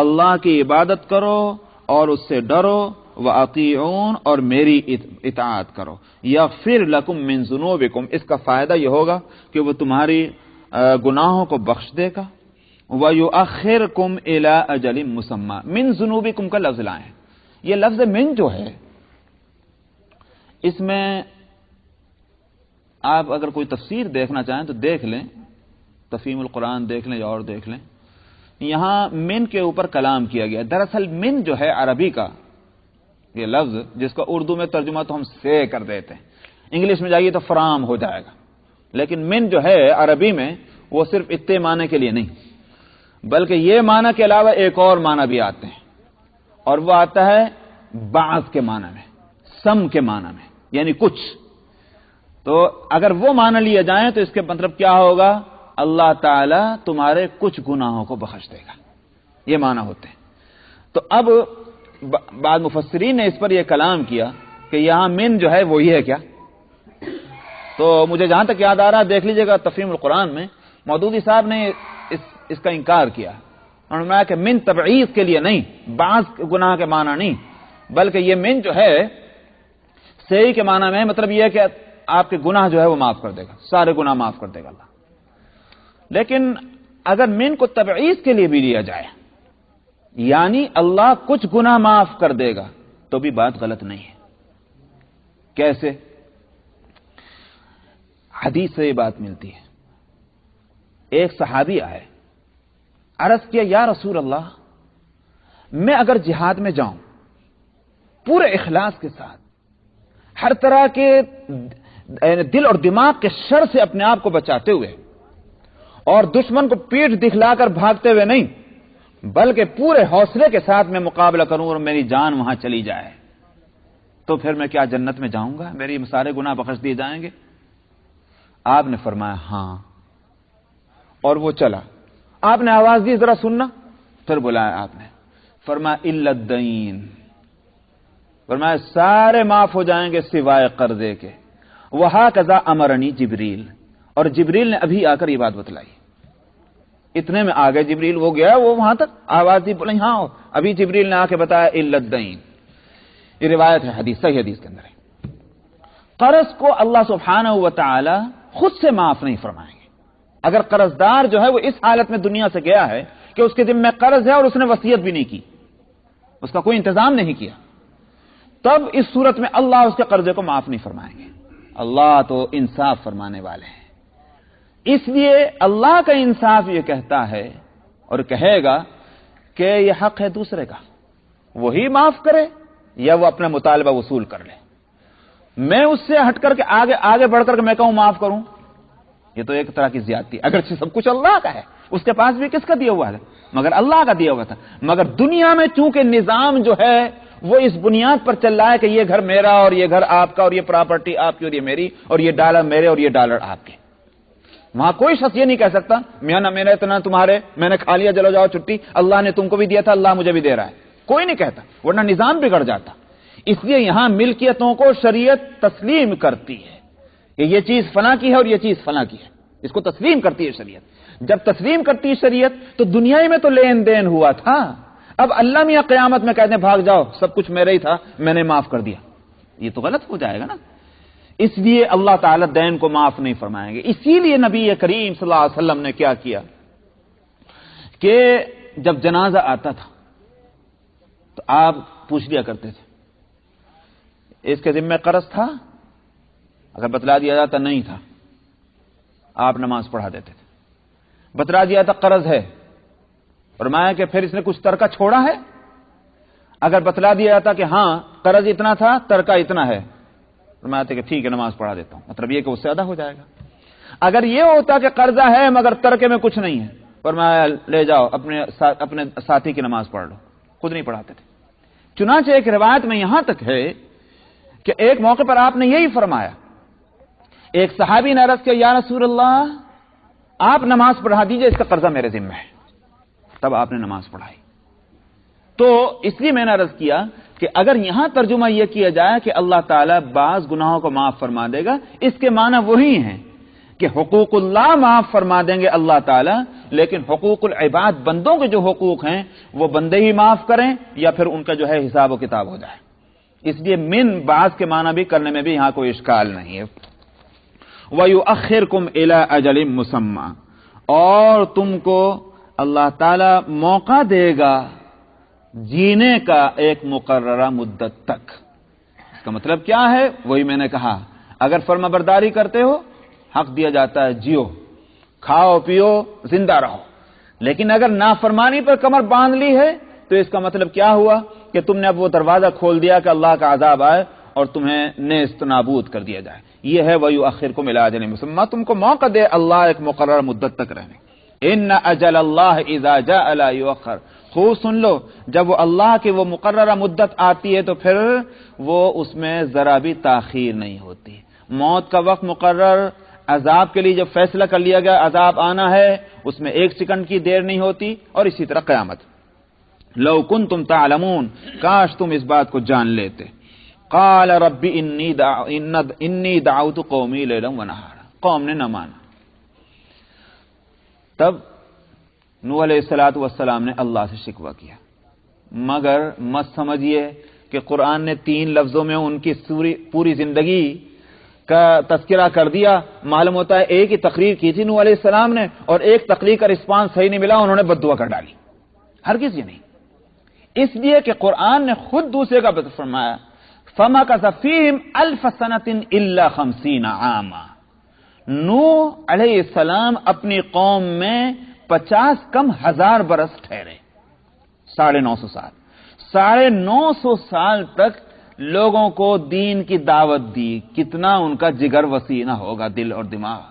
اللہ کی عبادت کرو اور اس سے ڈرو، واطیعون اور میری اطاعت کرو. یغفر لکم من ذنوبکم، اس کا فائدہ یہ ہوگا کہ وہ تمہاری گناہوں کو بخش دے گا. ویؤخرکم الی اجل مسمی، من ذنوبکم کا لفظ لائیں. یہ لفظ من جو ہے اس میں آپ اگر کوئی تفسیر دیکھنا چاہیں تو دیکھ لیں، تفہیم القرآن دیکھ لیں یا اور دیکھ لیں. یہاں من کے اوپر کلام کیا گیا. دراصل من جو ہے عربی کا یہ لفظ، جس کا اردو میں ترجمہ تو ہم سے کر دیتے ہیں، انگلش میں جائیے تو فرام ہو جائے گا. لیکن من جو ہے عربی میں وہ صرف اتنے معنی کے لیے نہیں، بلکہ یہ معنی کے علاوہ ایک اور معنی بھی آتے ہیں، اور وہ آتا ہے بعض کے معنی میں، سم کے معنی میں، یعنی کچھ. تو اگر وہ معنی لیے جائیں تو اس کے مطلب کیا ہوگا؟ اللہ تعالیٰ تمہارے کچھ گناہوں کو بخش دے گا، یہ معنی ہوتے ہیں. تو اب بعض مفسرین نے اس پر یہ کلام کیا کہ یہاں من جو ہے وہی ہے کیا. تو مجھے جہاں تک یاد آ رہا ہے، دیکھ لیجئے گا تفہیم القرآن میں مودودی صاحب نے اس کا انکار کیا. انہوں نے کہا کہ من تبعیض کے لیے نہیں، بعض گناہ کے معنی نہیں، بلکہ یہ من جو ہے صحیح کے معنی میں مطلب یہ ہے کہ آپ کے گناہ جو ہے وہ معاف کر دے گا، سارے گناہ معاف کر دے گا اللہ. لیکن اگر من کو تبعیض کے لیے بھی لیا جائے، یعنی اللہ کچھ گناہ معاف کر دے گا، تو بھی بات غلط نہیں ہے. کیسے؟ حدیث سے یہ بات ملتی ہے. ایک صحابی آئے، عرض کیا یا رسول اللہ، میں اگر جہاد میں جاؤں پورے اخلاص کے ساتھ، ہر طرح کے دل اور دماغ کے شر سے اپنے آپ کو بچاتے ہوئے، اور دشمن کو پیٹھ دکھلا کر بھاگتے ہوئے نہیں، بلکہ پورے حوصلے کے ساتھ میں مقابلہ کروں اور میری جان وہاں چلی جائے، تو پھر میں کیا جنت میں جاؤں گا؟ میری سارے گناہ بخش دیے جائیں گے؟ آپ نے فرمایا ہاں. اور وہ چلا. آپ نے آواز دی ذرا سننا، پھر بلایا آپ نے، فرمایا الا الدین، فرمایا سارے معاف ہو جائیں گے سوائے قرضے کے. وہاکذا امرنی جبریل، اور جبریل نے ابھی آ کر یہ بات بتلائی. اتنے میں آگے جبریل، وہ گیا وہ وہاں تک، آواز دی بولے ہاں ابھی جبریل نے آ کے بتایا الا الدین. یہ روایت ہے، حدیث صحیح حدیث کے اندر ہے. قرض کو اللہ سبحانہ و تعالی خود سے معاف نہیں فرمائیں گے. اگر قرض دار جو ہے وہ اس حالت میں دنیا سے گیا ہے کہ اس کے ذمہ قرض ہے اور اس نے وصیت بھی نہیں کی، اس کا کوئی انتظام نہیں کیا، تب اس صورت میں اللہ اس کے قرضے کو معاف نہیں فرمائیں گے. اللہ تو انصاف فرمانے والے ہیں. اس لیے اللہ کا انصاف یہ کہتا ہے اور کہے گا کہ یہ حق ہے دوسرے کا، وہی معاف کرے یا وہ اپنا مطالبہ وصول کر لے. میں اس سے ہٹ کر کے آگے بڑھ کر کے میں کہوں معاف کروں، یہ تو ایک طرح کی زیادتی. اگرچہ سب کچھ اللہ کا ہے، اس کے پاس بھی کس کا دیا ہوا ہے؟ مگر اللہ کا دیا ہوا تھا. مگر دنیا میں چونکہ نظام جو ہے وہ اس بنیاد پر چل رہا ہے کہ یہ گھر میرا اور یہ گھر آپ کا اور یہ پراپرٹی آپ کی اور یہ میری اور یہ ڈالر میرے اور یہ ڈالر آپ کے. وہاں کوئی شخص یہ نہیں کہہ سکتا میاں نہ میرا اتنا تمہارے، میں نے کھا لیا چلو جاؤ چھٹی، اللہ نے تم کو بھی دیا تھا اللہ مجھے بھی دے رہا ہے. کوئی نہیں کہتا، ورنہ نظام بگڑ جاتا. اس لیے یہاں ملکیتوں کو شریعت تسلیم کرتی ہے کہ یہ چیز فلاں کی ہے اور یہ چیز فلاں کی ہے، اس کو تسلیم کرتی ہے شریعت. جب تسلیم کرتی ہے شریعت تو دنیا میں تو لین دین ہوا تھا. اب اللہ میاں قیامت میں کہتے ہیں بھاگ جاؤ سب کچھ میرا ہی تھا میں نے معاف کر دیا، یہ تو غلط ہو جائے گا نا. اس لیے اللہ تعالیٰ دین کو معاف نہیں فرمائیں گے. اسی لیے نبی کریم صلی اللہ علیہ وسلم نے کیا کیا کہ جب جنازہ آتا تھا تو آپ پوچھ لیا کرتے تھے اس کے ذمہ قرض تھا؟ اگر بتلا دیا جاتا نہیں تھا آپ نماز پڑھا دیتے تھے. بتلا دیا تھا قرض ہے، فرمایا کہ پھر اس نے کچھ ترکہ چھوڑا ہے؟ اگر بتلا دیا جاتا کہ ہاں قرض اتنا تھا ترکہ اتنا ہے، فرمایا تھا کہ ٹھیک ہے نماز پڑھا دیتا ہوں، مطلب یہ کہ اس سے ادا ہو جائے گا. اگر یہ ہوتا کہ قرضہ ہے مگر ترکے میں کچھ نہیں ہے، فرمایا لے جاؤ اپنے ساتھی کی نماز پڑھ لو، خود نہیں پڑھاتے تھے. چنانچہ ایک روایت میں یہاں تک ہے کہ ایک موقع پر آپ نے یہی فرمایا، ایک صحابی نے عرض کیا یا رسول اللہ آپ نماز پڑھا دیجئے اس کا قرضہ میرے ذمہ ہے. تب آپ نے نماز پڑھائی. تو اس لیے میں نے عرض کیا کہ اگر یہاں ترجمہ یہ کیا جائے کہ اللہ تعالیٰ بعض گناہوں کو معاف فرما دے گا، اس کے معنی وہی ہیں کہ حقوق اللہ معاف فرما دیں گے اللہ تعالیٰ، لیکن حقوق العباد بندوں کے جو حقوق ہیں وہ بندے ہی معاف کریں یا پھر ان کا جو ہے حساب و کتاب ہو جائے. اس لیے من بعض کے معنی بھی کرنے میں بھی یہاں کوئی اشکال نہیں ہے. وَيُؤَخِّرْكُمْ إِلَىٰ أَجَلٍ مُّسَمًّى، اور تم کو اللہ تعالیٰ موقع دے گا جینے کا ایک مقررہ مدت تک. اس کا مطلب کیا ہے؟ وہی میں نے کہا، اگر فرما برداری کرتے ہو حق دیا جاتا ہے جیو، کھاؤ پیو زندہ رہو. لیکن اگر نافرمانی پر کمر باندھ لی ہے تو اس کا مطلب کیا ہوا کہ تم نے اب وہ دروازہ کھول دیا کہ اللہ کا عذاب آئے اور تمہیں نیست نابود کر دیا جائے. یہ ہے وَيُؤَخِّرْكُمْ إِلَىٰ أَجَلٍ مُّسَمًّى، تم کو موقع دے اللہ ایک مقررہ مدت تک رہنے. إِنَّ أَجَلَ اللَّهِ إِذَا جَاءَ لَا يُؤَخَّرُ، خوب سن لو جب وہ اللہ کی وہ مقررہ مدت آتی ہے تو پھر وہ اس میں ذرا بھی تاخیر نہیں ہوتی. موت کا وقت مقرر، عذاب کے لیے جب فیصلہ کر لیا گیا عذاب آنا ہے اس میں ایک سیکنڈ کی دیر نہیں ہوتی. اور اسی طرح قیامت. لو کنتم تعلمون، کاش تم اس بات کو جان لیتے. قال رب انی دعوت قومی لیلا ونہارا، قوم نے نہ مانا. تب نوح علیہ السلام نے اللہ سے شکوہ کیا. مگر مت سمجھیے کہ قرآن نے 3 لفظوں میں ان کی پوری زندگی کا تذکرہ کر دیا. معلوم ہوتا ہے ایک ہی تقریر کی تھی نوح علیہ السلام نے اور ایک تقریر کا رسپانس صحیح نہیں ملا، انہوں نے بد دعا کر ڈالی. ہرگز یہ نہیں. اس لیے کہ قرآن نے خود دوسرے کا فرمایا فَمَكَثَ فِيهِمْ أَلْفَ سَنَةٍ إِلَّا 50 عَامًا. نوح علیہ السلام اپنی قوم میں 50 کم ہزار برس ٹھہرے، 950 سال. 950 سال تک لوگوں کو دین کی دعوت دی. کتنا ان کا جگر وسیع نہ ہوگا، دل اور دماغ،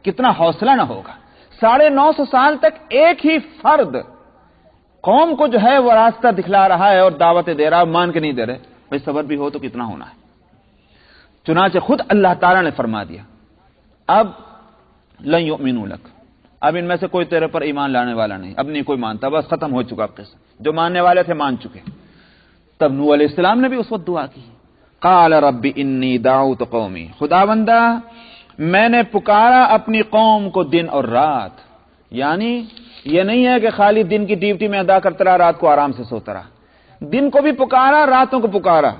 کتنا حوصلہ نہ ہوگا. 950 سال تک ایک ہی فرد قوم کو جو ہے وہ راستہ دکھلا رہا ہے اور دعوتیں دے رہا ہے، مان کے نہیں دے رہے. بھائی صبر بھی ہو تو کتنا ہونا ہے. چنانچہ خود اللہ تعالیٰ نے فرما دیا اب لن یؤمنوا لک، اب ان میں سے کوئی تیرے پر ایمان لانے والا نہیں، اب نہیں کوئی مانتا، بس ختم ہو چکا قصہ. جو ماننے والے تھے مان چکے. تب نوح علیہ السلام نے بھی اس وقت دعا کی. قال رب انی دعوت قومی، خداوندہ میں نے پکارا اپنی قوم کو دن اور رات، یعنی یہ نہیں ہے کہ خالی دن کی ڈیوٹی میں ادا کرتا رہا، رات کو آرام سے سوتا رہا، دن کو بھی پکارا، راتوں کو پکارا.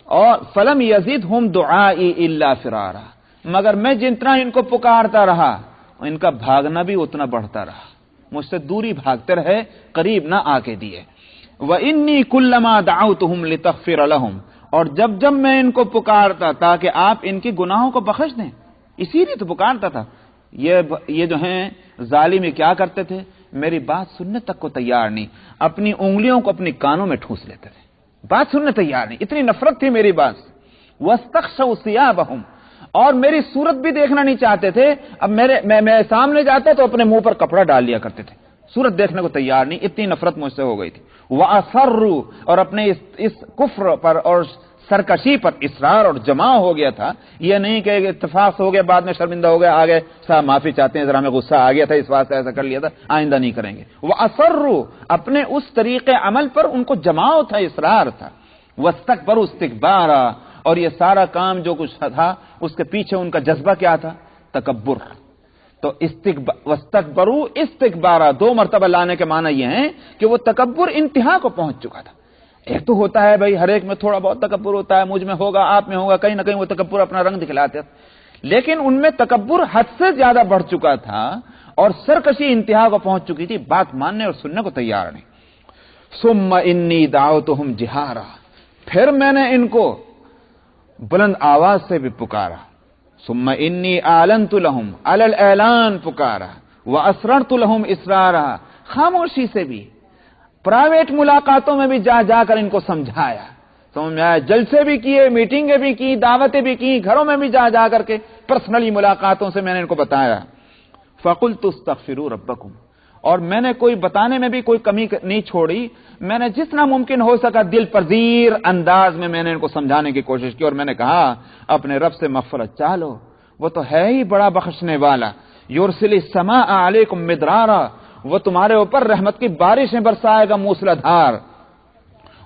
اور فلم یزدہم دعائی الا فرارا، مگر میں جتنا ان کو پکارتا رہا ان کا بھاگنا بھی اتنا بڑھتا رہا، مجھ سے دوری بھاگتے رہے، قریب نہ آ کے دیے. وَإِنِّي كُلَّمَا دَعَوْتُهُمْ لِتَغْفِرَ لَهُمْ، اور جب میں ان کو پکارتا تاکہ آپ ان کی گناہوں کو بخش دیں، اسی لیے تو پکارتا تھا. یہ جو ہیں ظالم یہ کیا کرتے تھے، میری بات سننے تک کو تیار نہیں، اپنی انگلیوں کو اپنی کانوں میں ٹھوس لیتے تھے، بات سننے تیار نہیں، اتنی نفرت تھی میری بات. وَاسْتَغْشَوْا ثِيَابَهُمْ، اور میری صورت بھی دیکھنا نہیں چاہتے تھے. اب میں سامنے جاتا تو اپنے منہ پر کپڑا ڈال لیا کرتے تھے، صورت دیکھنے کو تیار نہیں، اتنی نفرت مجھ سے ہو گئی تھی. وَأَصَرُّوا، اور اپنے اس کفر پر اور سرکشی پر اصرار اور جماع ہو گیا تھا. یہ نہیں کہ اتفاق سے ہو گیا، بعد میں شرمندہ ہو گیا، آگے صاحب معافی چاہتے ہیں، ذرا ہمیں غصہ آ گیا تھا اس واسطے ایسا کر لیا تھا، آئندہ نہیں کریں گے. وَأَصَرُّوا، اپنے اس طریقے عمل پر ان کو جماع تھا، اصرار تھا. وَاسْتَكْبَرُوا اسْتِكْبَارًا، اور یہ سارا کام جو کچھ تھا اس کے پیچھے ان کا جذبہ کیا تھا، تکبر. تو وَاسْتَكْبَرُوا اسْتِكْبَارًا دو مرتبہ لانے کے معنی یہ ہیں کہ وہ تکبر انتہا کو پہنچ چکا تھا. ایک تو ہوتا ہے بھائی ہر ایک میں تھوڑا بہت تکبر ہوتا ہے، مجھ میں ہوگا، آپ میں ہوگا، کہیں نہ کہیں وہ تکبر اپنا رنگ دکھلاتے ہیں، لیکن ان میں تکبر حد سے زیادہ بڑھ چکا تھا اور سرکشی انتہا کو پہنچ چکی تھی، بات ماننے اور سننے کو تیار نہیں. ثم انی دعوتہم جہارا، پھر میں نے ان کو بلند آواز سے بھی پکارا. ثم انی اعلنت لہم، علی الاعلان پکارا. واسررت لہم اسرارا، خاموشی سے بھی، پرائیویٹ ملاقاتوں میں بھی جا کر ان کو سمجھایا، جلسے بھی کیے، میٹنگیں بھی کی، دعوتیں بھی کی، گھروں میں بھی جا کر کے پرسنلی ملاقاتوں سے میں نے ان کو بتایا. فقلت استغفروا ربکم، اور میں نے کوئی بتانے میں بھی کوئی کمی نہیں چھوڑی، میں نے جتنا ممکن ہو سکا دل پذیر انداز میں نے ان کو سمجھانے کی کوشش کی. اور میں نے کہا اپنے رب سے مغفرت چاہ لو، وہ تو ہے ہی بڑا بخشنے والا. یرسل السماء علیکم مدرارا، وہ تمہارے اوپر رحمت کی بارشیں برسائے گا موسلا دھار.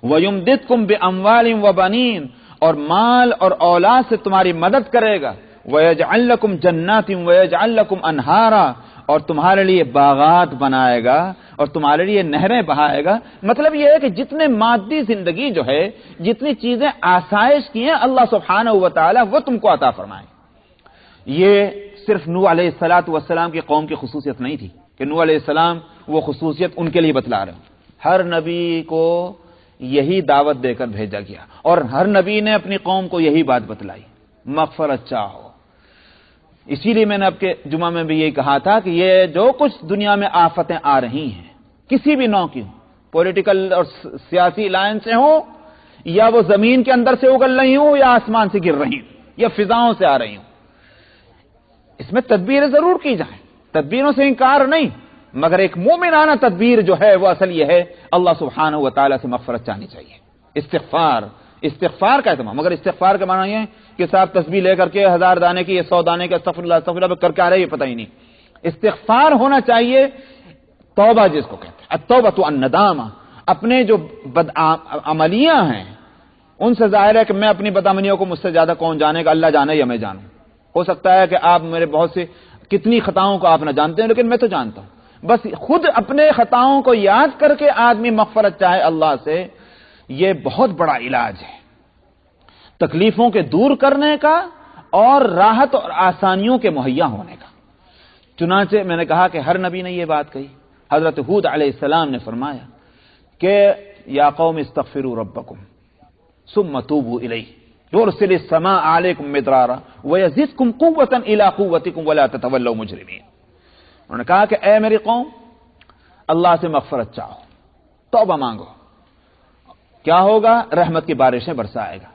وَيُمْدِدْكُمْ بِأَمْوَالٍ وَبَنِينَ، اور مال اور اولاد سے تمہاری مدد کرے گا. وَيَجْعَلْ لَكُمْ جَنَّاتٍ وَيَجْعَلْ لَكُمْ أَنْهَارًا، اور تمہارے لیے باغات بنائے گا اور تمہارے لیے نہریں بہائے گا. مطلب یہ ہے کہ جتنے مادی زندگی جو ہے، جتنی چیزیں آسائش کی ہیں اللہ سبحانہ و تعالی وہ تم کو عطا فرمائے. یہ صرف نوح علیہ السلام کی قوم کی خصوصیت نہیں تھی کہ نوح علیہ السلام وہ خصوصیت ان کے لیے بتلا رہے ہیں. ہر نبی کو یہی دعوت دے کر بھیجا گیا اور ہر نبی نے اپنی قوم کو یہی بات بتلائی، مغفرت چاہو. اسی لیے میں نے اب کے جمعہ میں بھی یہی کہا تھا کہ یہ جو کچھ دنیا میں آفتیں آ رہی ہیں کسی بھی نوع کی، پولیٹیکل اور سیاسی لائن سے ہوں یا وہ زمین کے اندر سے اگل رہی ہوں یا آسمان سے گر رہی ہوں یا فضاؤں سے آ رہی ہوں، اس میں تدبیر ضرور کی جائیں، تدبیروں سے انکار نہیں، مگر ایک مومنانہ تدبیر جو ہے وہ اصل یہ ہے اللہ سبحانہ و تعالیٰ سے مغفرت چاہنی چاہیے. استغفار کا اہتمام، مگر استغفار کا معنی یہ ہے کہ صاحب تسبیح لے کر کے 1000 دانے کی یا 100 دانے کے استغفر اللہ کر کے آ رہے یہ پتہ ہی نہیں. استغفار ہونا چاہیے، توبہ جس کو کہتے ہیں، التوبۃ الندامہ. اپنے جو بدعملیاں ہیں ان سے ظاہر ہے کہ میں اپنی بدعملیوں کو مجھ سے زیادہ کون جانے گا، اللہ جانے یا میں جانوں. ہو سکتا ہے کہ آپ میرے بہت سی کتنی خطاؤں کو آپ نہ جانتے ہیں، لیکن میں تو جانتا ہوں. بس خود اپنے خطاؤں کو یاد کر کے آدمی مغفرت چاہے اللہ سے، یہ بہت بڑا علاج ہے تکلیفوں کے دور کرنے کا اور راحت اور آسانیوں کے مہیا ہونے کا. چنانچہ میں نے کہا کہ ہر نبی نے یہ بات کہی. حضرت ہود علیہ السلام نے فرمایا کہ یا قوم استغفروا ربکم ثم توبوا الیہ یرسل السماء علیکم مدرارا ویزدکم قوۃ الی قوتکم ولا تتولوا مجرمین. انہوں نے کہا کہ اے میری قوم، اللہ سے مغفرت چاہو، توبہ مانگو، کیا ہوگا؟ رحمت کی بارشیں برسائے گا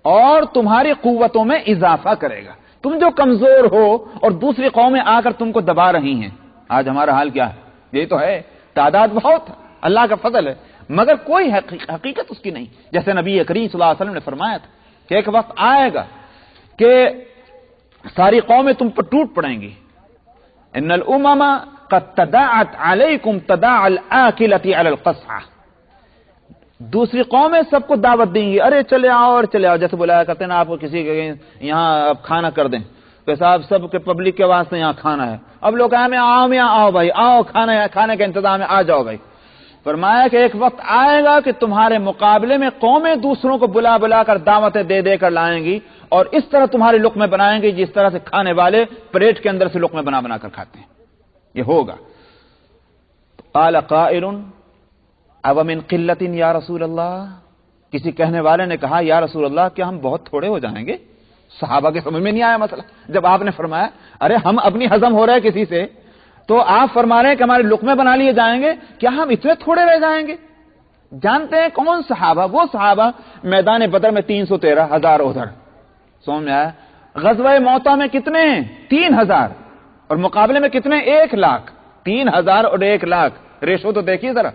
اور تمہاری قوتوں میں اضافہ کرے گا. تم جو کمزور ہو اور دوسری قومیں آ کر تم کو دبا رہی ہیں، آج ہمارا حال کیا ہے؟ یہی تو ہے، تعداد بہت ہے، اللہ کا فضل ہے، مگر کوئی حقیقت اس کی نہیں. جیسے نبی کریم صلی اللہ علیہ وسلم نے فرمایا تھا کہ ایک وقت آئے گا کہ ساری قومیں تم پر ٹوٹ پڑیں گی. ان الامم قد تداعت علیکم تداعى الاکلۃ علی القصعۃ. دوسری قومیں سب کو دعوت دیں گی، ارے چلے آؤ اور چلے آؤ، جیسے بلایا کرتے ہیں نا آپ کو کسی کے یہاں آپ کھانا کر دیں کہ صاحب سب کے پبلک کے واسطے یہاں کھانا ہے. اب لوگ کہیں آؤ بھائی آؤ کھانے کا انتظام ہے, آ جاؤ بھائی. فرمایا کہ ایک وقت آئے گا کہ تمہارے مقابلے میں قومیں دوسروں کو بلا بلا کر دعوتیں دے دے کر لائیں گی اور اس طرح تمہارے لقمے بنائیں گے جس طرح سے کھانے والے پلیٹ کے اندر سے لقمے بنا بنا کر کھاتے ہیں. یہ ہوگا. قال قائل او من قلت یا رسول اللہ, کسی کہنے والے نے کہا یا رسول اللہ کیا ہم بہت تھوڑے ہو جائیں گے؟ صحابہ کے سمجھ میں نہیں آیا مسئلہ. جب آپ نے فرمایا ارے ہم اپنی ہضم ہو رہے ہیں کسی سے, تو آپ فرما رہے ہیں کہ ہمارے لقمے بنا لیے جائیں گے, کیا ہم اتنے تھوڑے رہ جائیں گے؟ جانتے ہیں کون صحابہ؟ وہ صحابہ میدان بدر میں 313,000 ادھر, سمجھ میں آیا؟ غزوہ موطا میں کتنے ہیں؟ 3,000, اور مقابلے میں کتنے؟ 1,00,000. 3,000 اور 1,00,000 ریشو تو دیکھیے ذرا.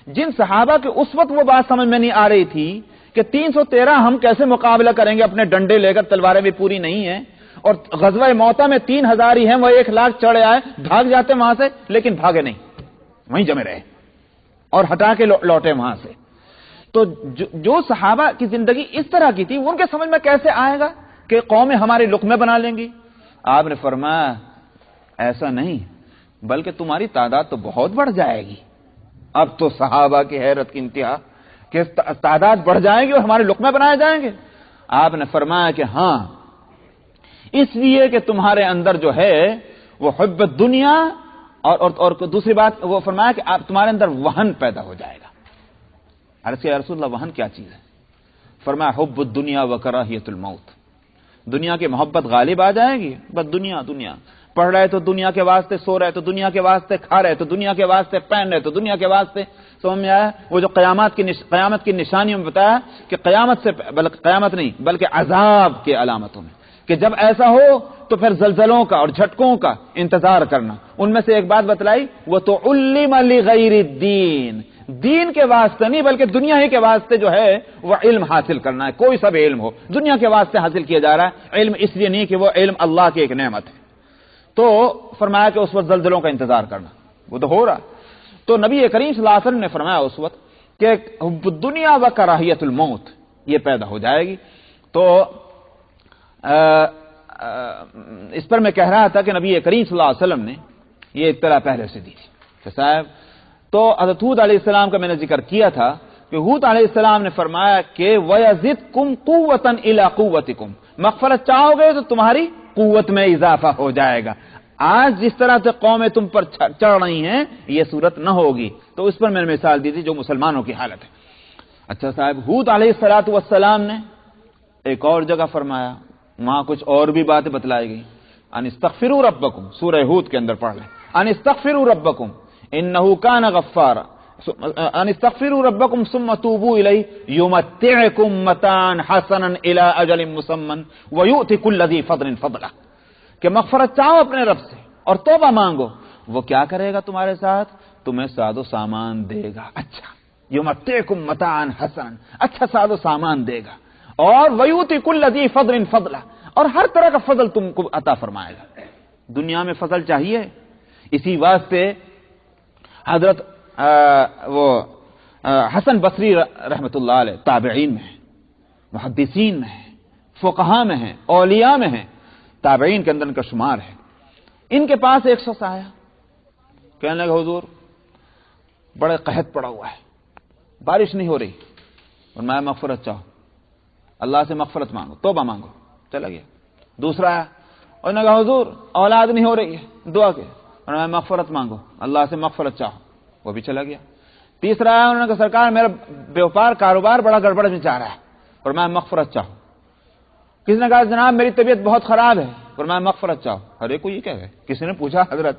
جن صحابہ کے اس وقت وہ بات سمجھ میں نہیں آ رہی تھی کہ 313 ہم کیسے مقابلہ کریں گے, اپنے ڈنڈے لے کر, تلواریں بھی پوری نہیں ہیں, اور غزوہ موطا میں 3,000 ہی ہیں, وہ 1,00,000 چڑھے آئے, بھاگ جاتے وہاں سے, لیکن بھاگے نہیں, وہیں جمے رہے اور ہٹا کے لوٹے وہاں سے. تو جو صحابہ کی زندگی اس طرح کی تھی, ان کے سمجھ میں کیسے آئے گا کہ قومیں ہمارے لقمے بنا لیں گی؟ آپ نے فرمایا ایسا نہیں, بلکہ تمہاری تعداد تو بہت بڑھ جائے گی. اب تو صحابہ کی حیرت کی انتہا کہ تعداد بڑھ جائے گی اور ہمارے لقمے بنائے جائیں گے. آپ نے فرمایا کہ ہاں, اس لیے کہ تمہارے اندر جو ہے وہ حب دنیا, اور دوسری بات وہ فرمایا کہ تمہارے اندر وہن پیدا ہو جائے گا. عرض کیا رسول اللہ وہن کیا چیز ہے؟ فرمایا حب الدنیا و کراہیت الموت, دنیا کی محبت غالب آ جائے گی. بس دنیا, پڑھ رہے تو دنیا کے واسطے, سو رہے تو دنیا کے واسطے, کھا رہے تو دنیا کے واسطے, پہن رہے تو دنیا کے واسطے. سمجھ میں آیا؟ وہ جو قیامت کی نشانیوں میں بتایا کہ قیامت نہیں بلکہ عذاب کے علامتوں میں, کہ جب ایسا ہو تو پھر زلزلوں کا اور جھٹکوں کا انتظار کرنا. ان میں سے ایک بات بتلائی, وہ تو علم لغیر الدین, دین کے واسطے نہیں بلکہ دنیا ہی کے واسطے جو ہے وہ علم حاصل کرنا ہے. کوئی سا بھی علم ہو دنیا کے واسطے حاصل کیا جا رہا ہے. علم اس لیے نہیں کہ وہ علم اللہ کی ایک نعمت ہے. تو فرمایا کہ اس وقت زلزلوں کا انتظار کرنا, وہ تو ہو رہا. تو نبی کریم صلی اللہ علیہ وسلم نے فرمایا اس وقت کہ دنیا و کراہیت الموت یہ پیدا ہو جائے گی. تو اس پر میں کہہ رہا تھا کہ نبی کریم صلی اللہ علیہ وسلم نے یہ اطلاع پہلے سے دی تھی کہ صاحب. تو حضرت ہود علیہ السلام کا میں نے ذکر کیا تھا کہ ہود علیہ السلام نے فرمایا کہ وَيَزِدْكُمْ قُوَّةً إِلَىٰ قُوَّتِكُمْ, مغفرت چاہو گے تو تمہاری قوت میں اضافہ ہو جائے گا. آج جس طرح سے قومیں تم پر چڑھ رہی ہیں یہ صورت نہ ہوگی. تو اس پر میں نے مثال دی تھی جو مسلمانوں کی حالت ہے. اچھا صاحب, ہود علیہ السلام نے ایک اور جگہ فرمایا, وہاں کچھ اور بھی باتیں بتلائی گئی. ان استغفروا ربکم, سورہ ہود کے اندر پڑھ لیں, ان استغفروا ربکم انه كان غفارا, ان استغفروا ربکم ثم توبوا الیہ یمتعکم متاعا حسنا الی اجل مسمى ویؤتی کل ذی فضل فضلہ, کہ مغفرت چاہو اپنے رب سے اور توبہ مانگو, وہ کیا کرے گا تمہارے ساتھ؟ تمہیں ساز و سامان دے گا. اچھا, یمتعکم متاعا حسنا, اچھا ساز و سامان دے گا, اور ویؤتی کل ذی فضل فضلہ, اور ہر طرح کا فضل تم کو عطا فرمائے گا. دنیا میں فضل چاہیے, اسی واسطے حضرت حسن بصری رحمت اللہ علیہ تابعین میں ہیں, محدثین میں ہیں, فقہاء میں ہیں, اولیاء میں ہیں, تابعین کے اندر ان کا شمار ہے. ان کے پاس ایک شخص آیا, کہنے لگا حضور بڑے قحط پڑا ہوا ہے, بارش نہیں ہو رہی, اور میں مغفرت چاہو, اللہ سے مغفرت مانگو, توبہ مانگو. چلا گیا. دوسرا آیا, اور نے کہا حضور اولاد نہیں ہو رہی ہے, دعا کے, اور میں مغفرت مانگو, اللہ سے مغفرت چاہو, وہ بھی چلا گیا. تیسرا آیا, انہوں نے کہا سرکار میرا بیوپار کاروبار بڑا گڑبڑ میں جا رہا ہے, اور میں مغفرت چاہو. کسی نے کہا جناب میری طبیعت بہت خراب ہے, اور میں مغفرت چاہو. ہر ایک کو یہ کہہ گئے. کسی نے پوچھا حضرت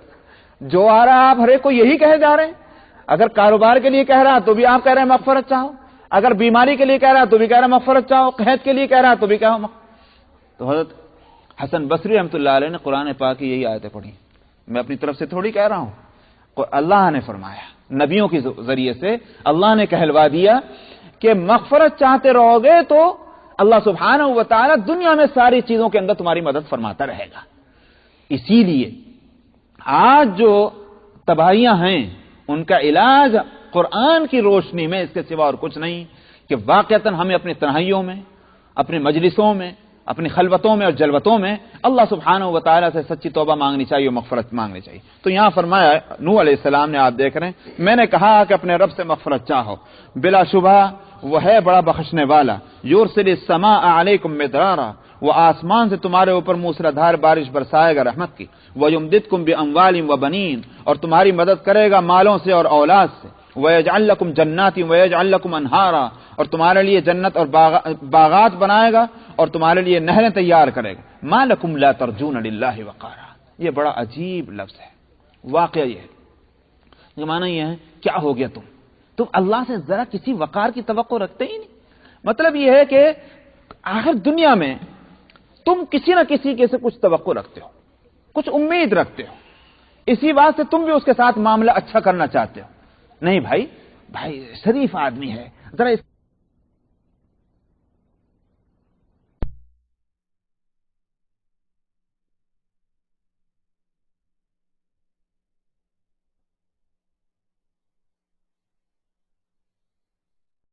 جو آ رہا ہے آپ ہر ایک کو یہی کہے جا رہے ہیں؟ اگر کاروبار کے لیے کہہ رہا تو بھی آپ کہہ رہے ہیں مغفرت چاہو, اگر بیماری کے لیے کہہ رہا تو بھی کہہ رہا مغفرت چاہو, قحط کے لیے کہہ رہا تو بھی کہو. تو حضرت حسن بصری رحمۃ اللہ علیہ نے قرآن پاک کی یہی آیتیں پڑھی. میں اپنی طرف سے تھوڑی کہہ رہا ہوں, اللہ نے فرمایا, نبیوں کے ذریعے سے اللہ نے کہلوا دیا کہ مغفرت چاہتے رہو گے تو اللہ سبحانہ و تعالی دنیا میں ساری چیزوں کے اندر تمہاری مدد فرماتا رہے گا. اسی لیے آج جو تباہیاں ہیں ان کا علاج قرآن کی روشنی میں اس کے سوا اور کچھ نہیں کہ واقعتاً ہمیں اپنی تنہائیوں میں, اپنے مجلسوں میں, اپنی خلوتوں میں اور جلوتوں میں اللہ سبحانہ و تعالیٰ سے سچی توبہ مانگنی چاہیے اور مغفرت مانگنی چاہیے. تو یہاں فرمایا نوح علیہ السلام نے، آپ دیکھ رہے ہیں، میں نے کہا کہ اپنے رب سے مغفرت چاہو، بلا شبہ وہ ہے بڑا بخشنے والا. یرسل السماء علیکم مدرارا، وہ آسمان سے تمہارے اوپر موسلادھار بارش برسائے گا رحمت کی. وَيُمْدِدْكُمْ بِأَمْوَالٍ وَبَنِينَ، اور تمہاری مدد کرے گا مالوں سے اور اولاد سے. وَيَجْعَلْ لَكُمْ جَنَّاتٍ وَيَجْعَلْ لَكُمْ أَنْهَارًا، اور تمہارے لیے جنت اور باغات بنائے گا اور تمہارے لیے نہریں تیار کرے گا. مَا لَكُمْ لَا تَرْجُونَ لِلَّهِ وَقَارًا، یہ بڑا عجیب لفظ ہے. واقعہ یہ معنی یہ ہے کیا ہو گیا تم اللہ سے ذرا کسی وقار کی توقع رکھتے ہی نہیں. مطلب یہ ہے کہ آخر دنیا میں تم کسی نہ کسی کے سے کچھ توقع رکھتے ہو، کچھ امید رکھتے ہو، اسی بات سے تم بھی اس کے ساتھ معاملہ اچھا کرنا چاہتے ہو. نہیں بھائی شریف آدمی ہے، ذرا